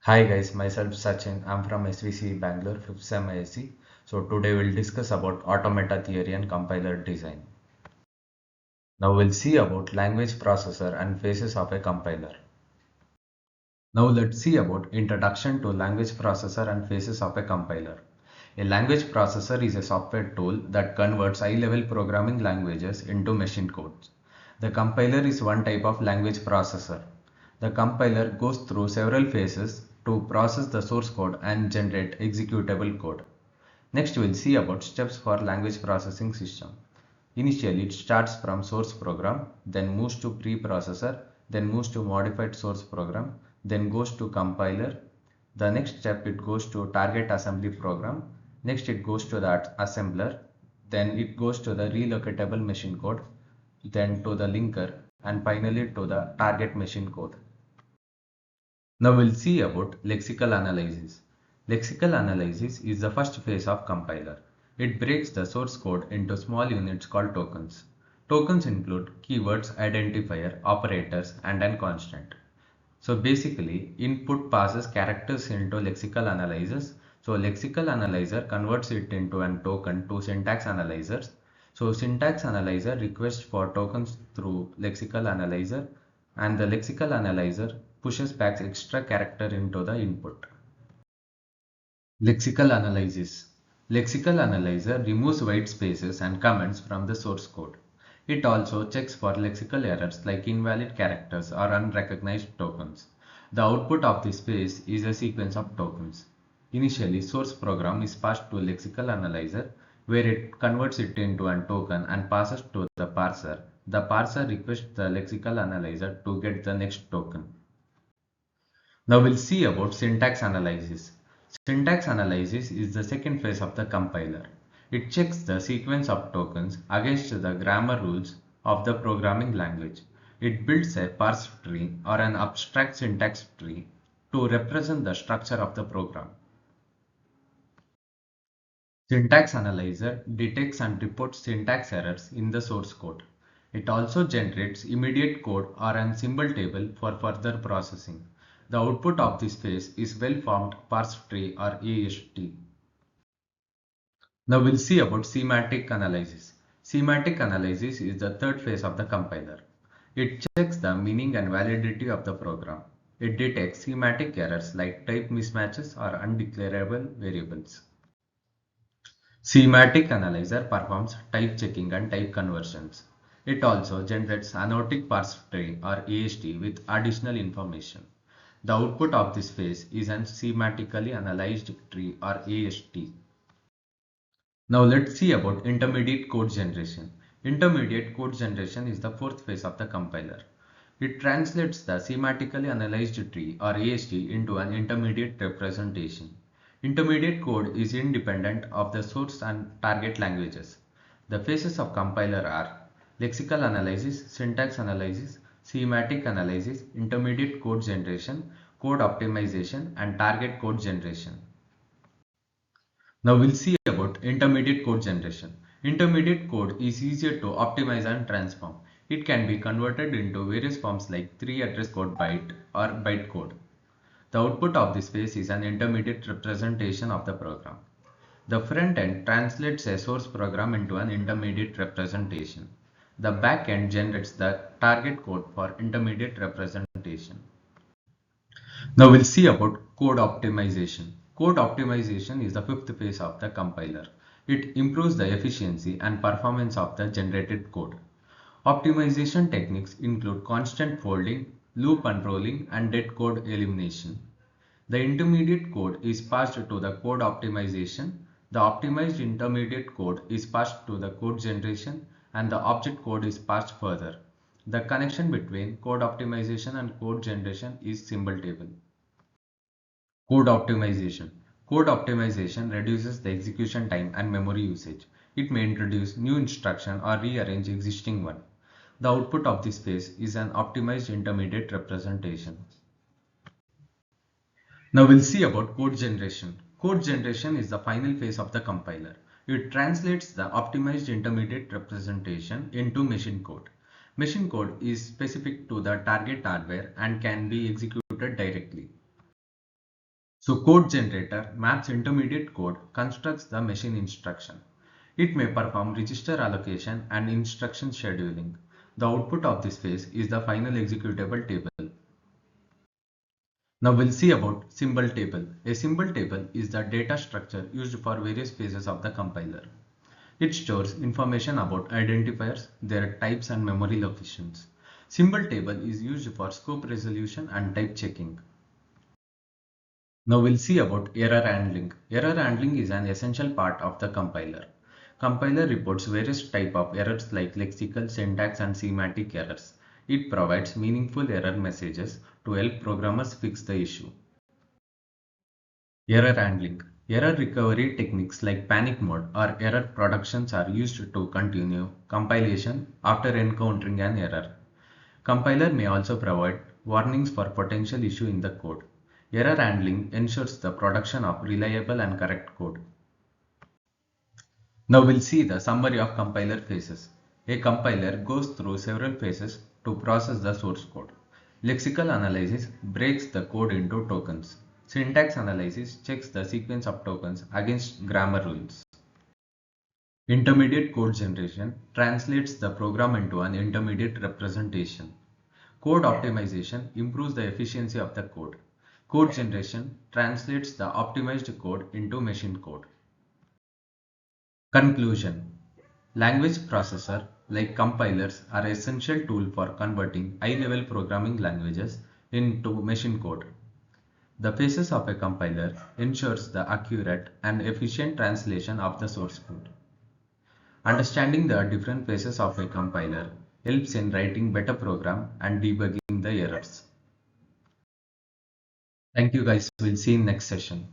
Hi guys, myself Sachin. I'm from SVC Bangalore, 5th SEM ISC. So today we'll discuss about automata theory and compiler design. Now we'll see about language processor and phases of a compiler. Now let's see about introduction to language processor and phases of a compiler. A language processor is a software tool that converts high-level programming languages into machine codes. The compiler is one type of language processor. The compiler goes through several phases to process the source code and generate executable code. Next, we'll see about steps for language processing system. Initially, it starts from source program, then moves to preprocessor, then moves to modified source program, then goes to compiler. The next step, it goes to target assembly program. Next, it goes to the assembler. Then it goes to the relocatable machine code, then to the linker, and finally to the target machine code. Now we'll see about lexical analysis. Lexical analysis is the first phase of compiler. It breaks the source code into small units called tokens. Tokens include keywords, identifier, operators, and a constant. So basically, input passes characters into lexical analyzers. So lexical analyzer converts it into a token to syntax analyzers. So syntax analyzer requests for tokens through lexical analyzer, and the lexical analyzer pushes back extra character into the input. Lexical analysis. Lexical analyzer removes white spaces and comments from the source code. It also checks for lexical errors like invalid characters or unrecognized tokens. The output of this phase is a sequence of tokens. Initially, source program is passed to lexical analyzer where it converts it into a token and passes to the parser. The parser requests the lexical analyzer to get the next token. Now we'll see about syntax analysis. Syntax analysis is the second phase of the compiler. It checks the sequence of tokens against the grammar rules of the programming language. It builds a parse tree or an abstract syntax tree to represent the structure of the program. Syntax analyzer detects and reports syntax errors in the source code. It also generates immediate code or a symbol table for further processing. The output of this phase is well-formed parse tree or AST. Now we'll see about semantic analysis. Semantic analysis is the third phase of the compiler. It checks the meaning and validity of the program. It detects semantic errors like type mismatches or undeclarable variables. Semantic analyzer performs type checking and type conversions. It also generates anotic parse tree or AST with additional information. The output of this phase is an semantically analyzed tree or AST. Now let's see about intermediate code generation. Intermediate code generation is the fourth phase of the compiler. It translates the semantically analyzed tree or AST into an intermediate representation. Intermediate code is independent of the source and target languages. The phases of compiler are lexical analysis, syntax analysis, semantic analysis, intermediate code generation, code optimization, and target code generation. Now we'll see about intermediate code generation. Intermediate code is easier to optimize and transform. It can be converted into various forms like 3 address code byte or byte code. The output of this phase is an intermediate representation of the program. The front end translates a source program into an intermediate representation. The back end generates the target code for intermediate representation. Now we'll see about code optimization. Code optimization is the fifth phase of the compiler. It improves the efficiency and performance of the generated code. Optimization techniques include constant folding, loop unrolling, and dead code elimination. The intermediate code is passed to the code optimization. The optimized intermediate code is passed to the code generation, and the object code is passed further. The connection between code optimization and code generation is symbol table. Code optimization. Code optimization reduces the execution time and memory usage. It may introduce new instruction or rearrange existing one. The output of this phase is an optimized intermediate representation. Now we'll see about code generation. Code generation is the final phase of the compiler. It translates the optimized intermediate representation into machine code. Machine code is specific to the target hardware and can be executed directly. So code generator maps intermediate code, constructs the machine instruction. It may perform register allocation and instruction scheduling. The output of this phase is the final executable table. Now we'll see about symbol table. A symbol table is the data structure used for various phases of the compiler. It stores information about identifiers, their types and memory locations. Symbol table is used for scope resolution and type checking. Now we'll see about error handling. Error handling is an essential part of the compiler. Compiler reports various types of errors like lexical, syntax and semantic errors. It provides meaningful error messages to help programmers fix the issue. Error handling. Error recovery techniques like panic mode or error productions are used to continue compilation after encountering an error. Compiler may also provide warnings for potential issue in the code. Error handling ensures the production of reliable and correct code. Now we'll see the summary of compiler phases. A compiler goes through several phases to process the source code. Lexical analysis breaks the code into tokens. Syntax analysis checks the sequence of tokens against grammar rules. Intermediate code generation translates the program into an intermediate representation. Code optimization improves the efficiency of the code. Code generation translates the optimized code into machine code. Conclusion. Language processor like compilers are essential tool for converting high-level programming languages into machine code. The phases of a compiler ensures the accurate and efficient translation of the source code. Understanding the different phases of a compiler helps in writing better program and debugging the errors. Thank you guys. We'll see you in next session.